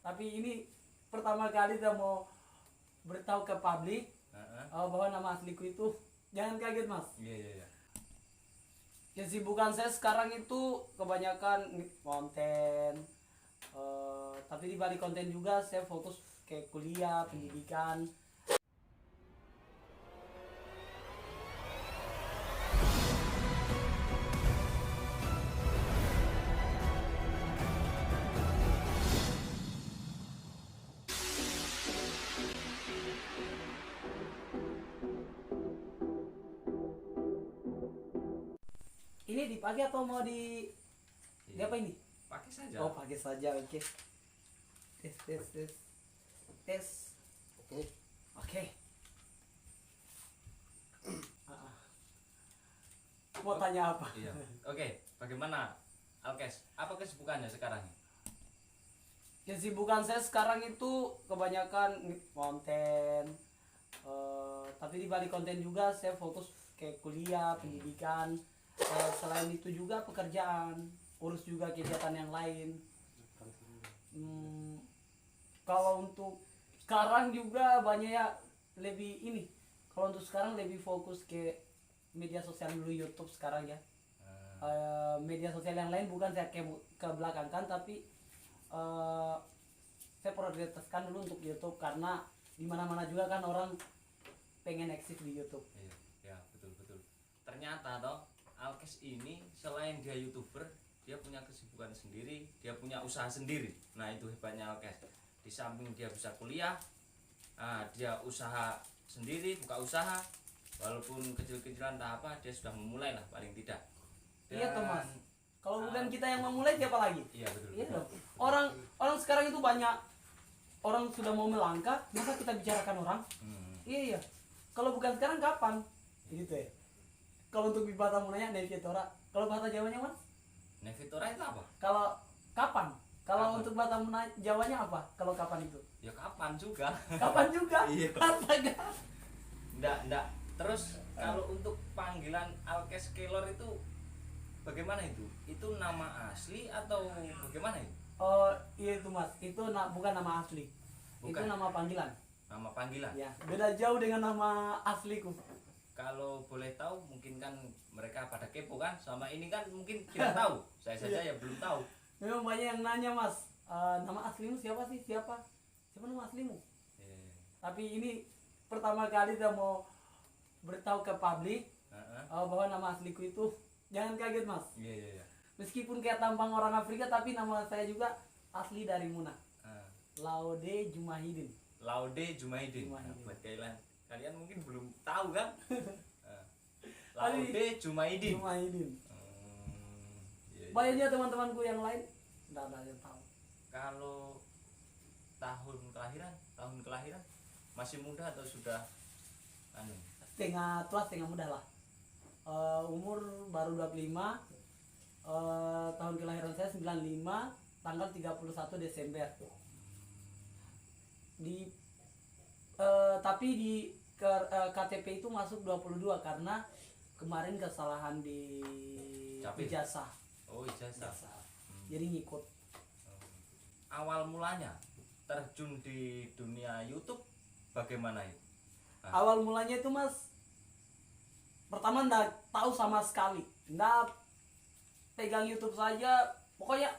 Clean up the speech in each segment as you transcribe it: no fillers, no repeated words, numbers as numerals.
Tapi ini pertama kali saya mau beritahu ke publik bahwa nama asliku itu, jangan kaget mas. Iya. Kesibukan saya sekarang itu kebanyakan konten, tapi di balik konten juga saya fokus ke kuliah, pendidikan. Ini dipakai atau mau di apa ini? Pakai saja. Oh, pakai saja, oke. Tes. Oke. Mau tanya apa? Iya. Oke, bagaimana Alkes? Apa kesibukannya sekarang? Kesibukan saya sekarang itu kebanyakan konten, tapi di balik konten juga saya fokus ke kuliah, pendidikan. Selain itu juga pekerjaan, urus juga kegiatan yang lain. Kalau untuk sekarang juga banyak ya, lebih ini. Kalau untuk sekarang lebih fokus ke media sosial dulu, YouTube sekarang ya. Media sosial yang lain bukan saya ke belakangkan, tapi saya prioritaskan dulu untuk YouTube karena di mana-mana juga kan orang pengen eksis di YouTube. Iya, betul. Ternyata toh Alkes ini selain dia YouTuber, dia punya kesibukan sendiri, dia punya usaha sendiri. Nah, itu hebatnya Alkes. Di samping dia bisa kuliah, dia usaha sendiri, buka usaha, walaupun kecil-kecilan tak apa, dia sudah memulai lah paling tidak. Iya Thomas. Kalau bukan kita yang memulai, siapa lagi? Iya betul. Iya dong. Orang sekarang itu banyak orang sudah mau melangkah, masa kita bicarakan orang? Iya. Kalau bukan sekarang kapan? Gitu ya. Kalau untuk bahasa Munanya Nevitora. Kalau bahasa Jawanya mas? Nevitora itu apa? Kalau kapan? Kalau Kapan? untuk bahasa Jawanya apa? Kalau kapan itu? Ya kapan juga. Kapan juga? Iya. Astaga. Nggak. Terus kalau untuk panggilan Alkes Kelor itu bagaimana itu? Itu nama asli atau bagaimana itu? Oh iya itu mas, itu bukan nama asli. Bukan. Itu nama panggilan. Nama panggilan? Ya, beda jauh dengan nama asliku. Kalau boleh tahu, mungkin kan mereka pada kepo kan, sama ini kan mungkin tidak tahu. Saya saja ya belum tahu. Memang banyak yang nanya mas, nama aslimu siapa sih? Siapa nama aslimu? Tapi ini pertama kali saya mau beritahu ke publik bahwa nama asliku itu, jangan kaget mas. Iya. Meskipun kayak tampang orang Afrika, tapi nama saya juga asli dari Muna. Laude Jumaidin. Laude Jumaidin. Nah, buat kalian mungkin belum tahu kan? Laude Jumaidin. Iya. Banyaknya teman-temanku yang lain tidak ada yang tahu. Kalau tahun kelahiran masih muda atau sudah setengah tua setengah muda lah. Umur baru 25. Tahun kelahiran saya 95, tanggal 31 Desember. Tapi di KTP itu masuk 22 karena kemarin kesalahan di ijazah. Oh, ijazah. Jadi ngikut. Awal mulanya terjun di dunia YouTube bagaimana itu? Awal mulanya itu mas, pertama nggak tahu sama sekali, nggak pegang YouTube saja, pokoknya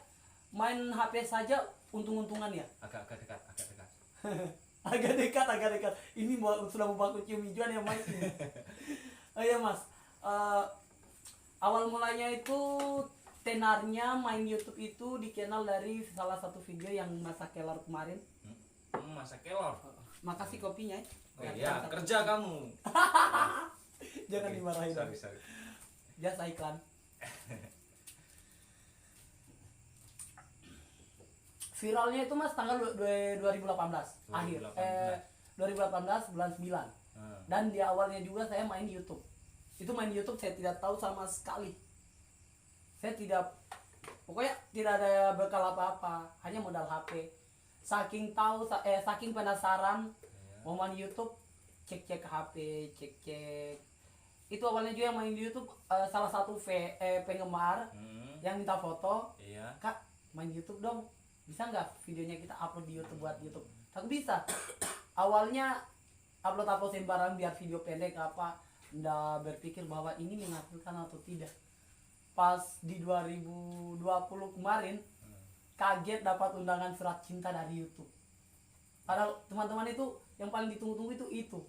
main HP saja, untung-untungan ya. Agak dekat. agak dekat. Ini sudah mau baku cium hijauan yang main ini. Oh iya mas, awal mulanya itu tenarnya main YouTube itu dikenal dari salah satu video yang Masa Kelor kemarin. Masa Kelor. Makasih kopinya. Oh iya, kerja kamu. Jangan dimarahin. Sorry. Jasa iklan. Viralnya itu mas tanggal 2018 akhir 2018 bulan 9. Dan di awalnya juga saya main YouTube. Itu main YouTube saya tidak tahu sama sekali. Saya pokoknya tidak ada bekal apa-apa, hanya modal HP. Saking penasaran mau main YouTube, cek HP, cek. Itu awalnya juga yang main di YouTube, salah satu penggemar yang minta foto. Iya. Kak, main YouTube dong. bisa nggak videonya kita upload di YouTube buat YouTube? Aku bisa. Awalnya upload sembarang biar video pendek apa, nggak berpikir bahwa ini menghasilkan atau tidak. Pas di 2020 kemarin kaget dapat undangan surat cinta dari YouTube. Padahal teman-teman itu yang paling ditunggu-tunggu itu.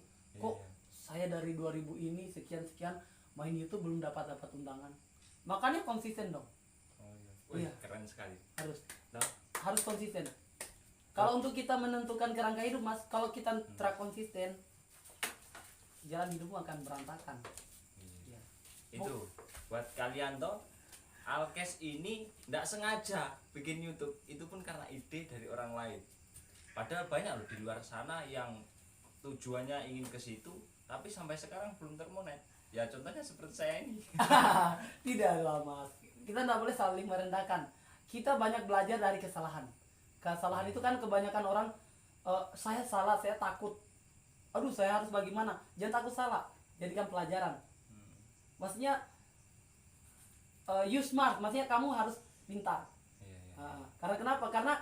Kok saya dari 2000 ini sekian main YouTube belum dapat undangan. Makanya konsisten dong. Wih, keren sekali. Harus konsisten. Kalau untuk kita menentukan kerangka hidup Mas, kalau kita konsisten, jalan hidupmu akan berantakan. Ya. Itu buat kalian toh, Alkes ini tidak sengaja bikin YouTube, itu pun karena ide dari orang lain. Padahal banyak loh di luar sana yang tujuannya ingin ke situ, tapi sampai sekarang belum termonet. Ya contohnya seperti saya ini. Tidak lah Mas, kita tidak boleh saling merendahkan. Kita banyak belajar dari kesalahan. Kesalahan itu kan kebanyakan orang, saya salah, saya takut. Aduh, saya harus bagaimana? Jangan takut salah, jadikan pelajaran. Maksudnya you smart, maksudnya kamu harus pintar. Karena kenapa? Karena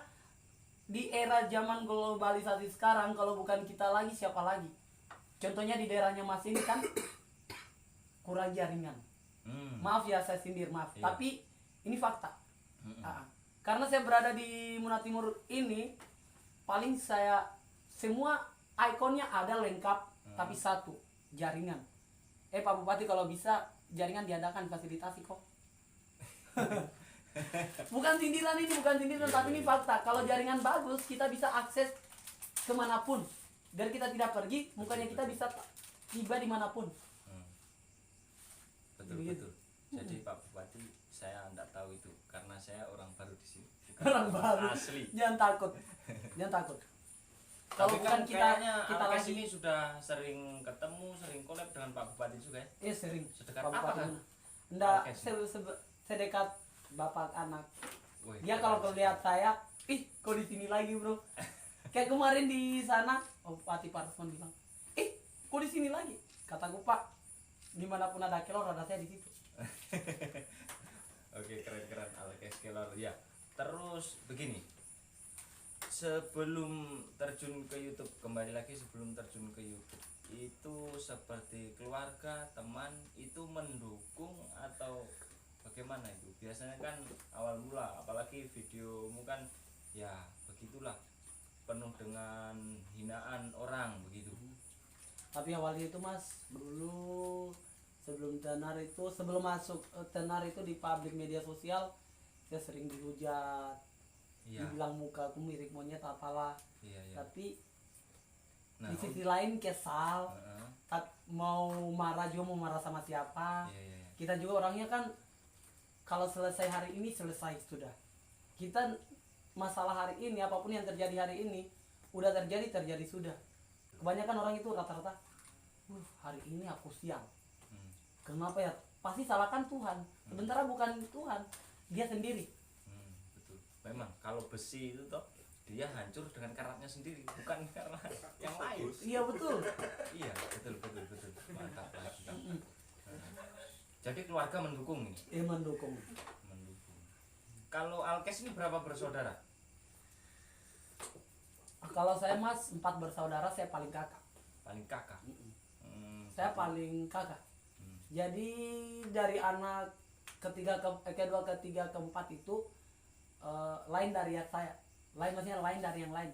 di era zaman globalisasi sekarang, kalau bukan kita lagi siapa lagi? Contohnya di daerahnya Mas ini kan kurang jaringan. Maaf ya, saya sindir, maaf. Tapi ini fakta. Karena saya berada di Muna Timur ini, paling saya semua ikonnya ada lengkap, tapi satu, jaringan. Pak Bupati kalau bisa jaringan diadakan, fasilitasi kok. Bukan sindiran ini, tapi ini fakta. Kalau jaringan bagus, kita bisa akses kemanapun. Biar kita tidak pergi, mukanya kita bisa tiba dimanapun. Betul. Jadi Pak Bupati, saya tidak tahu itu karena saya orang baru di sini. Orang baru. Asli. Jangan takut. Kalau bukan kan kita Alkes lagi ini sudah sering ketemu, sering collab dengan Pak Bupati juga ya? sering. Sedekat Pak apa Bupati kan? Enggak, Alkes. sedekat bapak anak. Wih, Dia keren kalau sekali. lihat saya, kok di sini lagi, Bro? Kayak kemarin di sana, Bupati Parsman bilang, kok di sini lagi? Kataku, Pak, dimanapun ada kelor, ada saya di situ. Oke, keren Alkes Kelor ya. Terus begini, sebelum terjun ke YouTube, kembali lagi sebelum terjun ke YouTube, itu seperti keluarga, teman itu mendukung atau bagaimana itu? Biasanya kan awal mula, apalagi videomu kan ya begitulah, penuh dengan hinaan orang begitu. Tapi awalnya itu Mas, dulu sebelum tenar itu, sebelum masuk tenar itu di publik media sosial, saya sering dihujat, dibilang mukaku mirip monyet apalah. Tapi di sisi lain kesal, mau marah juga, mau marah sama siapa. Kita juga orangnya kan kalau selesai hari ini selesai sudah. Kita masalah hari ini, apapun yang terjadi hari ini udah terjadi sudah. Kebanyakan orang itu rata-rata, hari ini aku sial. Kenapa ya? Pasti salahkan Tuhan. Sementara bukan Tuhan, dia sendiri. Betul. Memang kalau besi itu toh dia hancur dengan karatnya sendiri, bukan karena yang lain. Iya betul. Iya betul. Mantap lagi. Jadi keluarga mendukung ini. Mendukung. Kalau Alkes ini berapa bersaudara? Kalau saya Mas 4 bersaudara, saya paling kakak. Paling kakak. Saya paling kakak. Jadi dari anak kedua, ketiga, keempat itu lain dari saya. Maksudnya lain dari yang lain.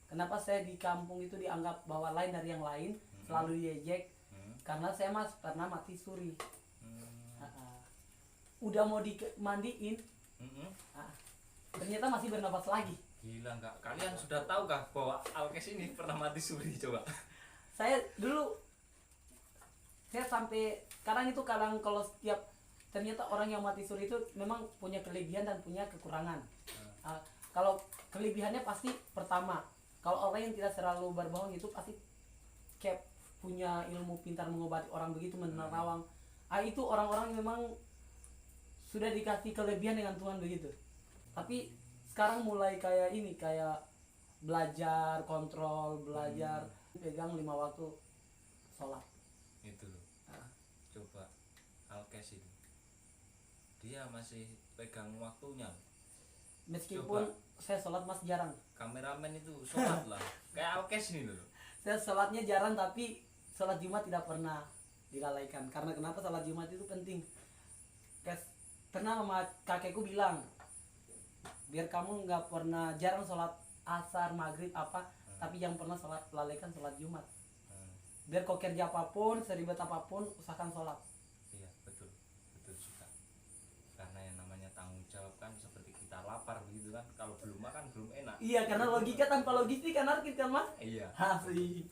Kenapa saya di kampung itu dianggap bahwa lain dari yang lain, selalu diejek? Karena saya Mas pernah mati suri. Udah mau dimandiin, ternyata masih bernapas lagi. Gila nggak? Kalian sudah tahu kah bahwa Alkes ini pernah mati suri? Coba. Saya sampai kadang kalau setiap ternyata orang yang mati suri itu memang punya kelebihan dan punya kekurangan. Kalau kelebihannya pasti pertama, kalau orang yang tidak selalu berbohong itu pasti kayak punya ilmu pintar mengobati orang begitu, menerawang. Itu orang-orang memang sudah dikasih kelebihan dengan Tuhan begitu. Tapi sekarang mulai kayak belajar kontrol, belajar pegang 5 waktu sholat. Itu loh. Coba Alkes itu dia masih pegang waktunya. Meskipun saya sholat mas jarang. Kameramen itu sholat lah. Kayak Alkes ini loh. Saya sholatnya jarang, tapi sholat Jumat tidak pernah dilalaikan. Karena kenapa? Sholat Jumat itu penting. Pernah mama kakekku bilang, biar kamu nggak pernah jarang sholat asar, maghrib apa, tapi yang pernah sholat lalaikan sholat Jumat. Biar kau kerja apapun, seribet apapun, usahakan sholat. Iya betul, betul juga. Karena yang namanya tanggung jawab kan seperti kita lapar begitu kan. Kalau belum makan belum enak. Iya, karena logika tanpa logistik kan anarkis kan mas? Iya. Asli.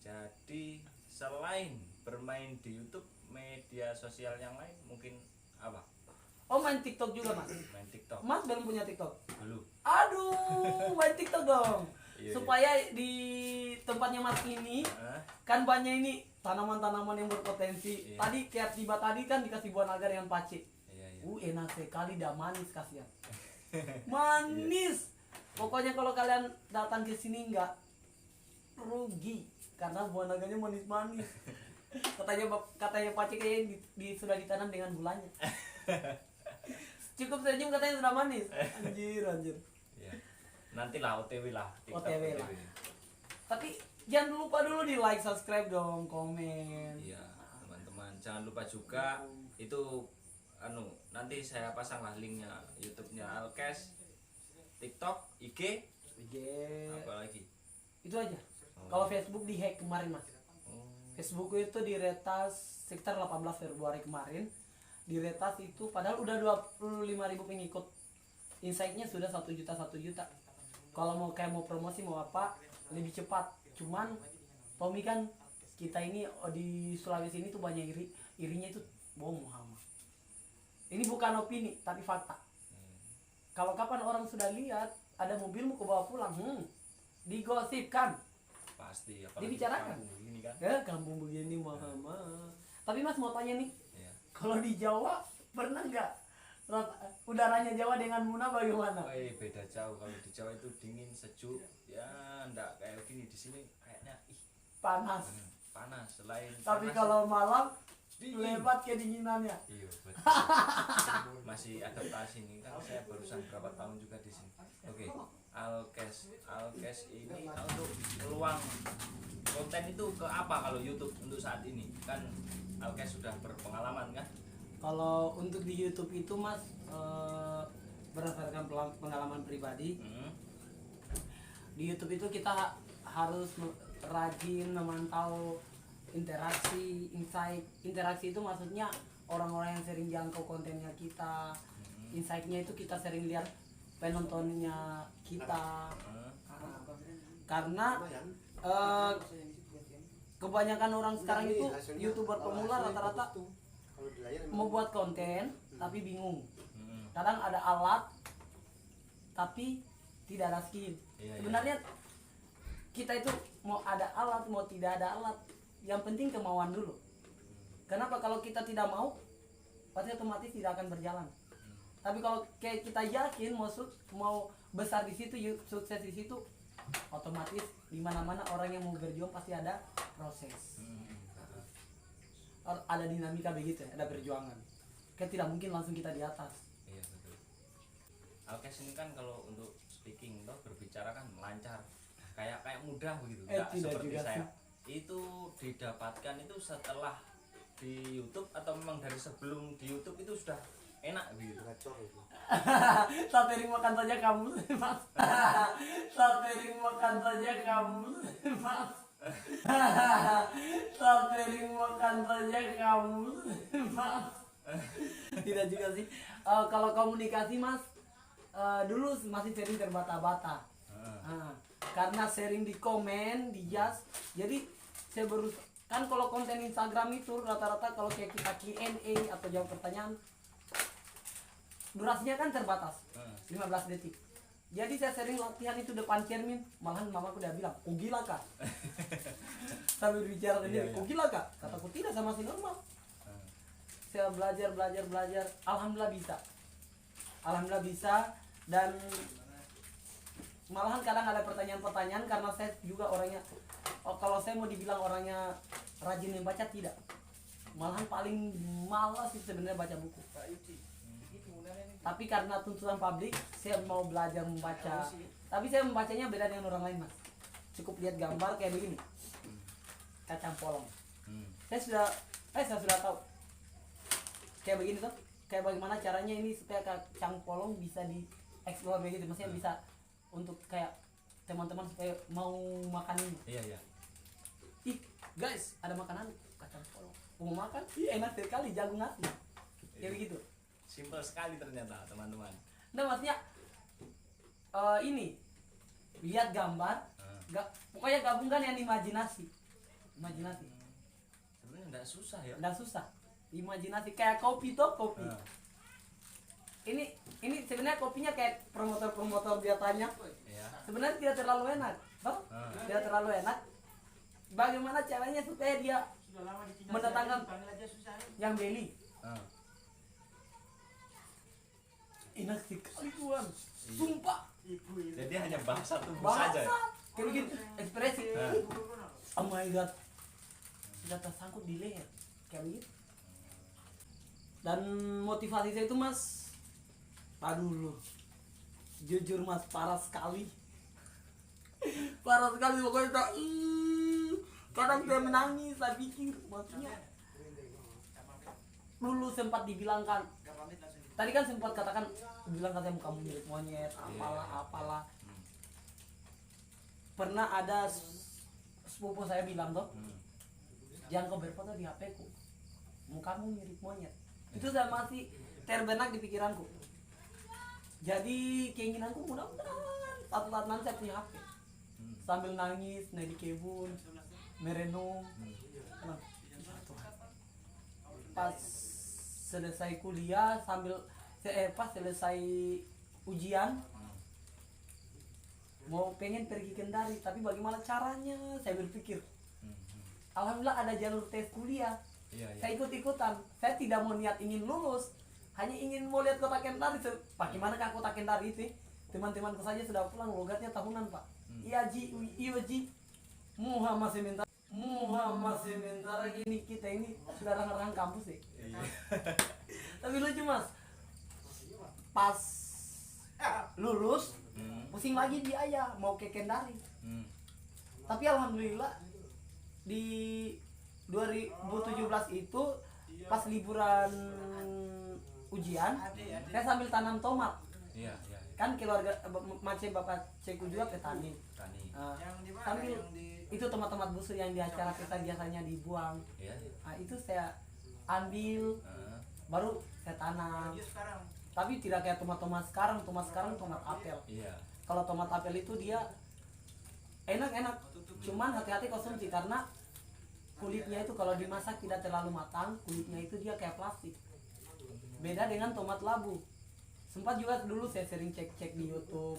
Jadi selain bermain di YouTube, media sosial yang lain mungkin apa? Oh main TikTok juga mas? Main TikTok. Mas belum punya TikTok? Belum. Aduh, main TikTok dong. Iya, Supaya di tempatnya mas ini kan banyak ini tanaman-tanaman yang berpotensi. Iya. Tadi kayak tiba tadi kan dikasih buah naga dengan pace. Iya, iya. Enak sekali, dah manis kasihan. Manis. Pokoknya kalau kalian datang ke sini nggak rugi karena buah naganya manis-manis. Katanya pace kayaknya sudah ditanam dengan gulanya. Cukup senyum katanya sudah manis. Anjir. Iya. Nantilah OTW lah. TikTok OTW lah. Tapi jangan lupa dulu di like, subscribe dong, komen. Iya, teman-teman. Jangan lupa juga itu nanti saya pasang lah linknya YouTube-nya Alkes, TikTok, IG, apa lagi? Itu aja. Kalau Facebook dihack kemarin mas. Facebook itu diretas sekitar 18 Februari kemarin. Diretas itu padahal udah 25.000 pengikut. Insight-nya sudah 1 juta. Kalau mau promosi mau apa lebih cepat. Cuman Tommy kan kita ini di Sulawesi ini tuh banyak irinya itu bohong Muhammad. Ini bukan opini tapi fakta. Kalau kapan orang sudah lihat ada mobilmu kau bawa pulang, digosipkan, pasti dibicarakan. Kampung begini kan. Ya kampung begini Muhammad. Tapi mas mau tanya nih, Iya. kalau di Jawa pernah nggak udaranya Jawa dengan Muna bagaimana? Beda jauh. Kalau di Jawa itu dingin, sejuk, ya enggak kayak gini. Di sini kayaknya Panas. panas. Selain Tapi panas, kalau malam dingin. lebat kedinginannya. Iya betul. Masih adaptasi nih kan, saya barusan berapa tahun juga di sini. Oke, Alkes ini untuk peluang konten itu ke apa kalau YouTube untuk saat ini? Kan Alkes sudah berpengalaman kan? Kalau untuk di YouTube itu mas berdasarkan pengalaman pribadi, di YouTube itu kita harus rajin memantau interaksi, insight. Interaksi itu maksudnya orang-orang yang sering jangkau kontennya kita. Insight-nya itu kita sering lihat penontonnya kita. Karena kebanyakan orang sekarang itu YouTuber pemula rata-rata mau buat konten tapi bingung. Kadang ada alat tapi tidak ada skill. Sebenarnya kita itu mau ada alat mau tidak ada alat, yang penting kemauan dulu. Kenapa? Kalau kita tidak mau pasti otomatis tidak akan berjalan. Tapi kalau kayak kita yakin mau besar di situ, sukses di situ, otomatis di mana-mana orang yang mau berjuang pasti ada proses. Ada dinamika begitu ya, ada perjuangan. Kayak tidak mungkin langsung kita di atas. Iya betul. Alkes ini kan kalau untuk speaking toh berbicara kan lancar, kayak mudah begitu. Nggak Tidak seperti juga saya. sih. Itu didapatkan itu setelah di YouTube atau memang dari sebelum di YouTube itu sudah enak begitu? Saat piring makan saja kamu, mas. Saat piring makan saja kamu, mas. Saat piring makan saja kamu, mas. Tidak juga sih. Kalau komunikasi mas, dulu masih sering terbata-bata. Karena sering di komen, di judge. Jadi saya kan kalau konten Instagram itu rata-rata kalau kayak kita Q&A atau jawab pertanyaan, durasinya kan terbatas, 15 detik. Jadi saya sering latihan itu depan cermin, malahan mamaku udah bilang, "Oh gila kak?" Sambil bicara sendiri, "Oh gila kak?" Kataku tidak, sama masih normal. Saya belajar, alhamdulillah bisa, dan malahan kadang ada pertanyaan-pertanyaan karena saya juga orangnya, kalau saya mau dibilang orangnya rajin membaca, tidak. Malahan paling malas itu sebenarnya baca buku. Tapi karena tuntutan publik, saya mau belajar membaca. Tapi saya membacanya beda dengan orang lain, Mas. Cukup lihat gambar kayak begini. Kacang polong. Saya sudah tahu. Kayak begini tuh. Kayak bagaimana caranya ini supaya kacang polong bisa dieksplor begitu. Maksudnya bisa untuk kayak teman-teman supaya mau makan ini. Iya. Ih, guys, ada makanan kacang polong. Mau makan? Iya, enak sekali jagung asli. Kayak begitu. Simpel sekali ternyata, teman-teman. Nah, maksudnya ini lihat gambar, pokoknya gabungkan yang imajinasi. Sebenarnya enggak susah ya. Nggak susah. Imajinasi kayak kopi tuh, kopi. Ini sebenarnya kopinya kayak promotor biasanya. Iya. Sebenarnya tidak terlalu enak, toh? Tidak terlalu enak. Bagaimana caranya supaya dia mendatangkan yang beli? Enak sekali tuan, sumpah. Jadi hanya bahasa tubuh Bahasa saja. kayak begitu, ekspresi. Oh my god, sudah tersangkut di leher, kayak begitu. Dan motivasi saya itu, Mas, aduh lu, jujur Mas, parah sekali pokoknya tak, kadang saya menangis, saya pikir maksudnya dulu sempat dibilangkan, tadi kan sempat katakan bilang katanya kamu mirip monyet, apalah. Pernah ada sepupu saya bilang tuh, jangan kau berfoto di HP ku, mukamu mirip monyet. Itu saya masih terbenak di pikiranku. Jadi keinginanku mudah-mudahan satu saat nanti saya punya HP, sambil nangis naik di kebun merenung. Pas selesai kuliah pas selesai ujian mau pengen pergi Kendari, tapi bagaimana caranya saya berpikir. Alhamdulillah ada jalur tes kuliah. Saya ikut-ikutan. Saya tidak mau niat ingin lulus, hanya ingin mau lihat kota Kendari. Bagaimana kan kota Kendari itu? Teman-temanku saja sudah pulang, logatnya tahunan Pak. Iya Ji, Muhammad sementara gini kita ini sudah orang kampus sih. Tapi lucu Mas, pas lulus pusing lagi biaya mau ke Kendari. Tapi alhamdulillah di 2017 itu pas liburan ujian saya sambil tanam tomat. Kan keluarga macam bapak cekku juga petani. Sambil itu tomat-tomat busuk yang di acara kita biasanya dibuang. Itu saya ambil, baru saya tanam. Tapi tidak kayak tomat sekarang tomat apel. Kalau tomat apel itu dia enak, cuman hati-hati konsumsi karena kulitnya itu kalau dimasak tidak terlalu matang, kulitnya itu dia kayak plastik. Beda dengan tomat labu. Sempat juga dulu saya sering cek di YouTube,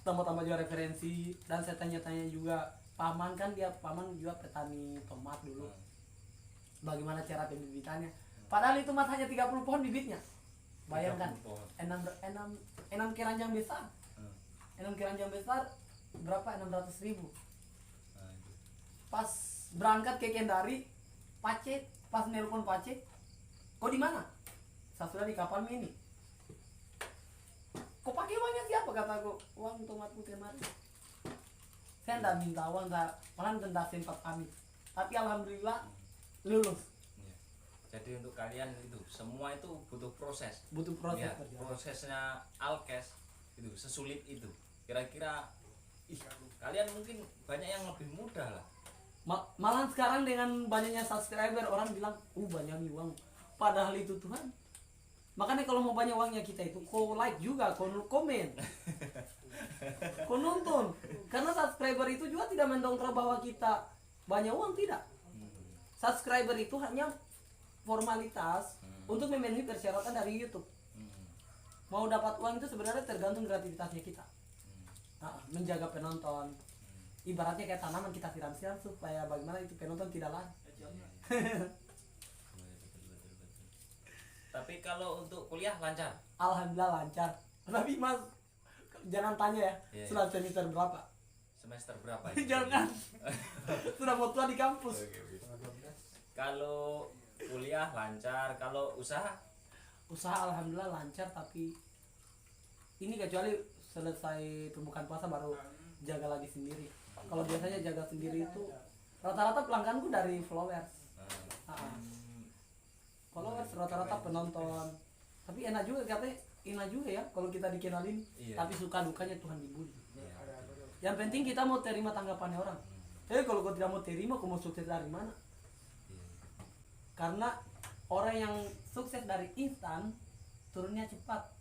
tambah juga referensi, dan saya tanya-tanya juga paman juga petani tomat dulu. Bagaimana cara pembibitannya? Padahal itu mas hanya 30 pohon bibitnya. Bayangkan, 6 keranjang besar. 6 keranjang besar berapa? 600.000. Pas berangkat ke Kendari, pas nelpon Pace, kok di mana? Saya sudah di kapal mini. Kok pakai uangnya siapa? Kataku, uang tomatku kemarin. Saya tidak minta uang, malah tidak sempat pamit. Tapi alhamdulillah lulus. Jadi untuk kalian itu semua itu butuh proses. Ya, prosesnya Alkes itu sesulit itu. Kira-kira kalian mungkin banyak yang lebih mudah lah. Malah sekarang dengan banyaknya subscriber orang bilang, banyak uang. Padahal itu Tuhan. Makanya kalau mau banyak uangnya kita itu, kau like juga, kau komen, kau nonton. Karena subscriber itu juga tidak mendongkrak bahwa kita banyak uang, tidak. Subscriber itu hanya formalitas untuk memenuhi persyaratan dari YouTube. Mau dapat uang itu sebenarnya tergantung kreativitasnya kita. Menjaga penonton. Ibaratnya kayak tanaman kita siram-siram supaya bagaimana itu penonton tidak lari. Tapi kalau untuk kuliah lancar? Alhamdulillah lancar. Tapi mas, jangan tanya ya, sudah semester berapa? Semester berapa? Jangan. Sudah mau tua di kampus. Kalau kuliah lancar, kalau usaha? Usaha alhamdulillah lancar, tapi ini kecuali selesai pembukaan puasa baru jaga lagi sendiri. Kalau biasanya jaga sendiri itu rata-rata pelangganku dari followers. Followers rata-rata penonton. Tapi enak juga katanya, enak juga ya kalau kita dikenalin. Iya. Tapi suka dukanya Tuhan dibuli. Iya. Yang penting kita mau terima tanggapannya orang. Kalau kau tidak mau terima, kau mau sukses dari mana? Iya. Karena orang yang sukses dari instan turunnya cepat.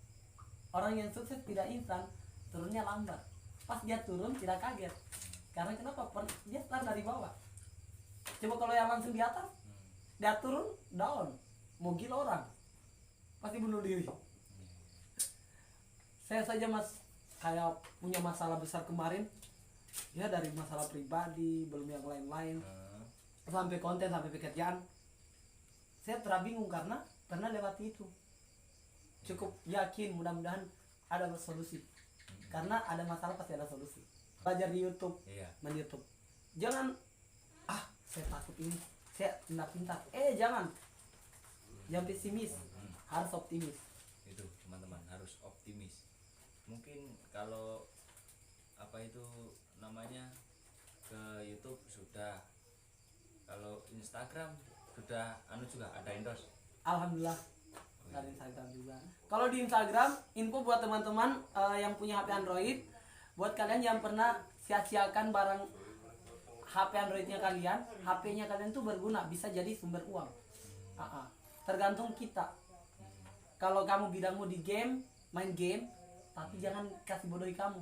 Orang yang sukses tidak instan turunnya lambat. Pas dia turun tidak kaget. Karena kenapa? Dia start dari bawah. Coba kalau yang langsung di atas, dia turun down, mau gila orang, pasti bunuh diri. Saya saja mas kayak punya masalah besar kemarin, ya dari masalah pribadi, belum yang lain-lain, sampai konten, sampai pekerjaan. Saya terbingung karena pernah lewati itu. Cukup yakin mudah-mudahan ada solusi. Karena ada masalah pasti ada solusi. Belajar di YouTube, main YouTube. Jangan saya takut ini, saya tidak pintar. Jangan pesimis, harus optimis. Itu teman-teman harus optimis. Mungkin kalau apa itu namanya ke YouTube sudah, kalau Instagram sudah juga ada endorse. Alhamdulillah dari Instagram juga. Kalau di Instagram info buat teman-teman yang punya HP Android, buat kalian yang pernah sia-siakan barang HP Androidnya kalian, HP-nya kalian tuh berguna, bisa jadi sumber uang. Tergantung kita. Kalau kamu bidangmu di game, main game, tapi jangan kasih bodohi kamu.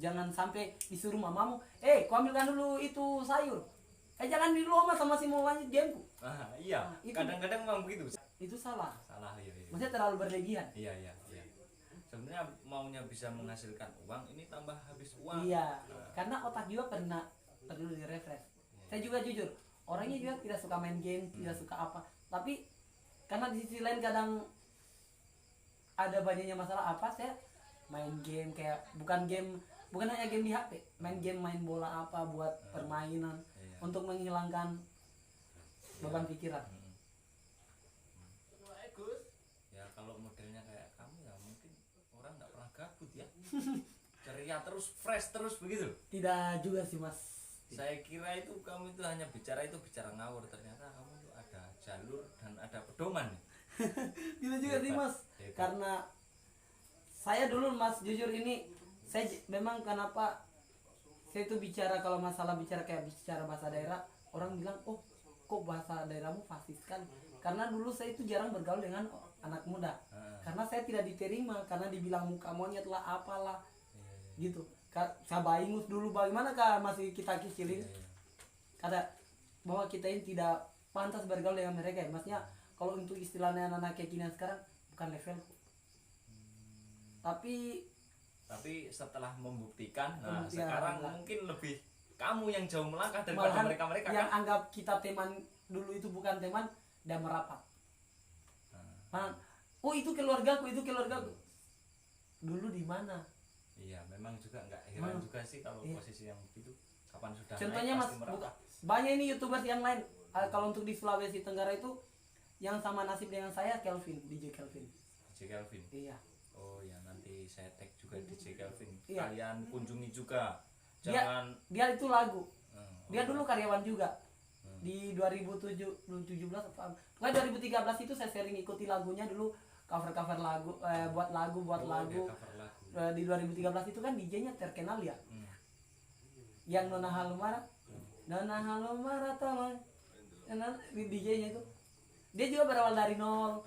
Jangan sampai disuruh mamamu, kau ambilkan dulu itu sayur. Jangan di rumah sama si mau lanjut gameku. Iya. Kadang-kadang memang begitu. Itu salah. Iya. Maksudnya terlalu berlebihan. Iya. Sebenarnya maunya bisa menghasilkan uang, ini tambah habis uang. Iya. Karena otak juga perlu direfresh. Saya juga jujur, orangnya juga tidak suka main game, tidak suka apa. Tapi karena di sisi lain kadang ada banyaknya masalah saya main game, kayak bukan hanya game di HP, main bola apa buat permainan untuk menghilangkan beban pikiran. Ya kalau modelnya kayak kamu ya mungkin orang nggak pernah gabut ya. Ceria terus, fresh terus begitu. Tidak juga sih mas. Saya kira itu kamu itu hanya bicara ngawur, ternyata kamu itu ada jalur dan ada pedoman. Tidak juga sih mas. Karena saya dulu mas jujur ini, saya memang kenapa saya itu bicara kalau masalah bicara bahasa daerah, orang bilang kok bahasa daerahmu fasih sekali. Karena dulu saya itu jarang bergaul dengan anak muda. Karena saya tidak diterima, karena dibilang muka monyet lah apalah gitu. Saya ingus dulu bagaimana masih kita kecilin. Kata bahwa kita ini tidak pantas bergaul dengan mereka ya. Maksudnya kalau untuk istilahnya anak-anak kekinian sekarang bukan level. Tapi setelah membuktikan, sekarang mungkin lebih kamu yang jauh melangkah daripada mereka yang kan? Anggap kita teman dulu itu bukan teman, dan merapat. Itu keluargaku. Dulu di mana? Iya, memang juga nggak heran juga sih kalau posisi yang begitu. Kapan sudah contohnya naik, mas, banyak ini YouTubers yang lain. Kalau untuk di Sulawesi Tenggara itu yang sama nasib dengan saya, DJ Kelvin. Iya. Oh ya, nanti saya tag juga DJ Kelvin. Iya. Kalian kunjungi juga. Dia itu lagu. Dia dulu karyawan juga. Di 2017 pokoknya 2013 itu saya sering ikuti lagunya dulu, cover lagu, buat lagu. Di 2013 itu kan DJ-nya terkenal ya. Yang Nona Halumara tolong. DJ-nya itu. Dia juga berawal dari nol.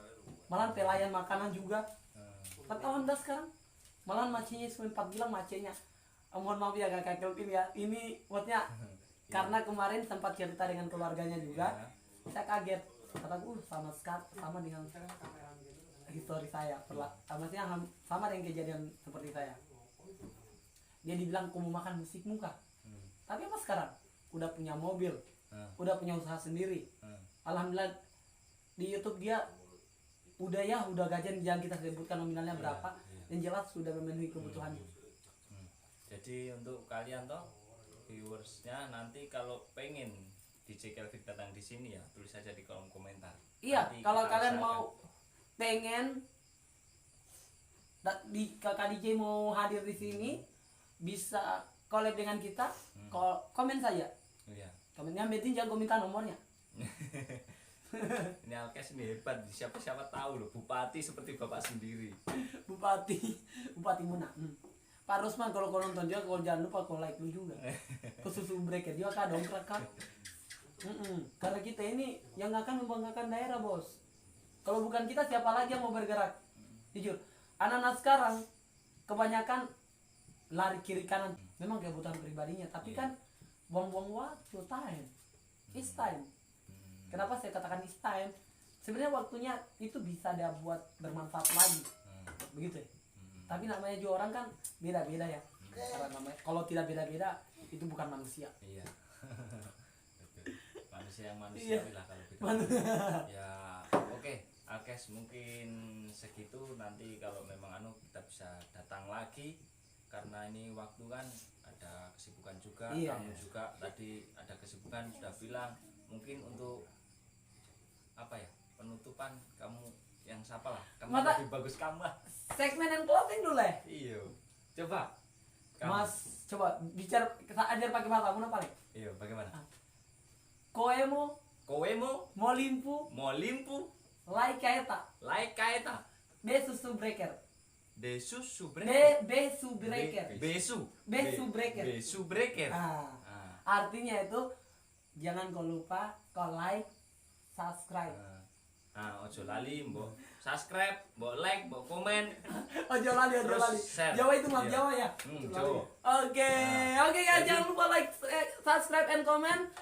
Malah pelayan makanan juga. Alhamdulillah sekarang malah macenya cuma 4 bilang macenya. Mohon maaf ya kakak Kelvin ya. Ini maksudnya karena kemarin sempat cerita dengan keluarganya juga. Saya kaget. Kataku sama dengan histori saya. Maksudnya sama dengan kejadian seperti saya. Dia dibilang kamu makan musik muka. Tapi apa sekarang? Udah punya mobil. Udah punya usaha sendiri. Alhamdulillah di YouTube dia udah gajian, jangan kita sebutkan nominalnya berapa, yang jelas sudah memenuhi kebutuhan. Jadi untuk kalian viewersnya nanti kalau pengen DJ Kelvin datang di sini ya tulis saja di kolom komentar. Iya, nanti kalau kalian mau pengen di kakak DJ mau hadir di sini, bisa collab dengan kita, komen saja. Iya. Komen yang penting jangan minta nomornya. Ini Alkes ini hebat, siapa tahu loh, bupati seperti bapak sendiri. Bupati Muna. Pak Rusman kalau nonton juga, kalau jangan lupa kalau like lu juga. Khusus Bracket juga kak dongkrak kak. Karena kita ini yang akan membanggakan daerah bos. Kalau bukan kita siapa lagi yang mau bergerak? Jujur, anak-anak sekarang kebanyakan lari kiri kanan. Memang kebutuhan pribadinya, tapi kan buang-buang waktu, time. It's time. Kenapa saya katakan it's time? Sebenarnya waktunya itu bisa dia buat bermanfaat lagi. Begitu ya? Tapi namanya juga orang kan beda-beda ya. Karena namanya kalau tidak beda-beda itu bukan manusia. Iya. Manusia yang manusiawi lah kalau beda. Ya, oke. Alkes mungkin segitu, nanti kalau memang kita bisa datang lagi karena ini waktu kan ada kesibukan juga. Kamu juga tadi ada kesibukan sudah bilang, mungkin untuk apa ya, penutupan kamu yang siapa lah, kamu lebih bagus kamu lah. Segmen and closing dulu ya. Iya. Coba. Mas, coba bicara, kita ajar pakai mata kamu apa nih? Iya, bagaimana? Koemo Molimpu like kaeta besu breaker besu breaker. Artinya itu jangan kau lupa kau like, subscribe. Ojo lali mbok subscribe, mbok like, mbok komen. Ojo lali. Share. Jawa itu mah Jawa ya. Jawa. Oke guys, jangan lupa like, subscribe and comment.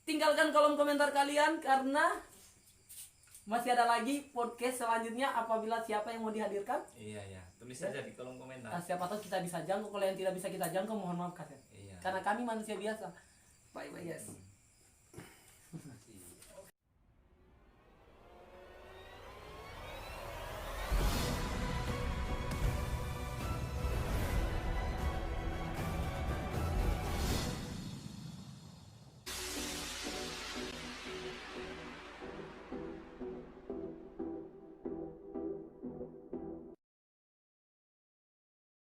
Tinggalkan kolom komentar kalian karena masih ada lagi podcast selanjutnya apabila siapa yang mau dihadirkan. Iya. Tulis saja di kolom komentar. Siapa tahu kita bisa jangkau, kalau yang tidak bisa kita jangkau mohon maaf Kak. Iya. Karena kami manusia biasa. Bye guys.